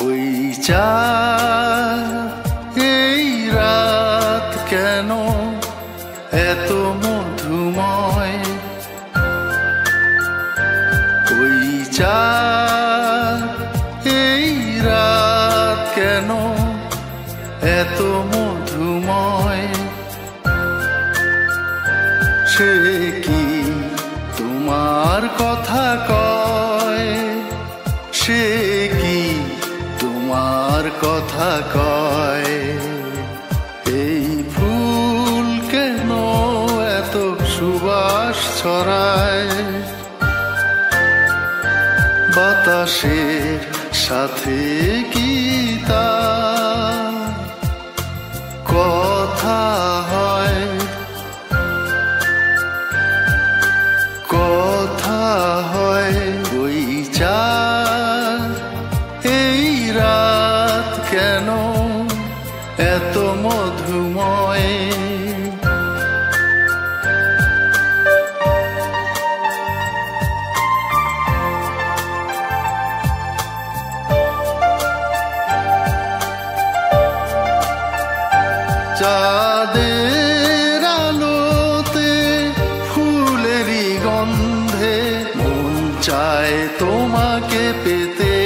ওই চাঁদ এই রাত কেন এত মধুময়, ওই চাঁদ এই রাত কেন এত মধুময়। সে কি তোমার কথা কয়, সে কি তোমার কথা কয়। এই ফুল কেন এত সুবাস ছড়ায়, বাতাসের সাথে কি তার কথা হয়, কথা হয়। ওই চাঁদ এই রাত কেন এত মধুময়। চাঁদের আলোতে ফুলেরই গন্ধে মন চায় তোমাকে পেতে,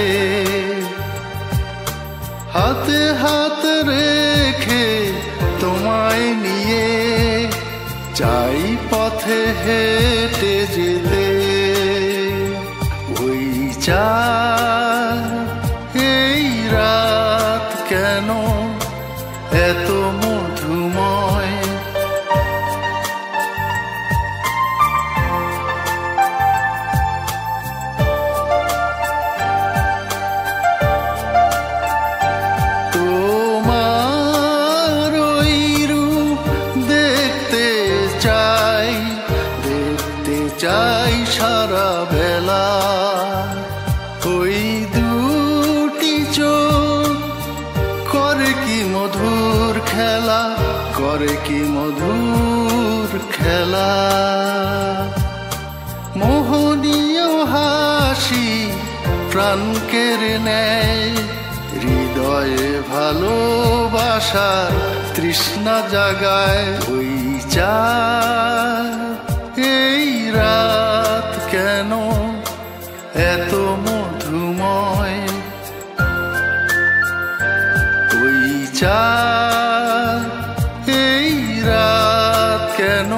হাতে হাত রেখে তোমায় নিয়ে চাই পথে হেঁটে যেতে। ওই চাঁদ এই রাত কেন এত মধুময়। তোমার ওই রূপ দেখতে চাই, দেখতে চাই সারা বেলা। ওই দুটি চোখ করে কি মধুর খেলা, করে কি মধুর খেলা। মোহনীয় হাসি প্রাণ কেড়ে নেয়, হৃদয়ে ভালোবাসার তৃষ্ণা জাগায়। ওই চাঁদ এই রাত কেন এত মধুময়, ওই চাঁদ এই রাত কেন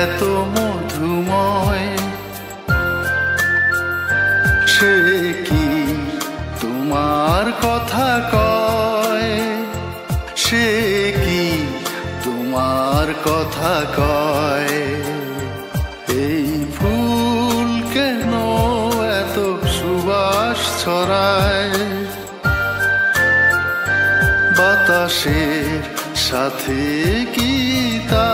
এত মধুময়। সে কি তোমার কথা কয়, সে কি তোমার কথা কয়। এই ফুল কেন এত সুবাস ছড়ায়, বাতাসের সাথে কি তা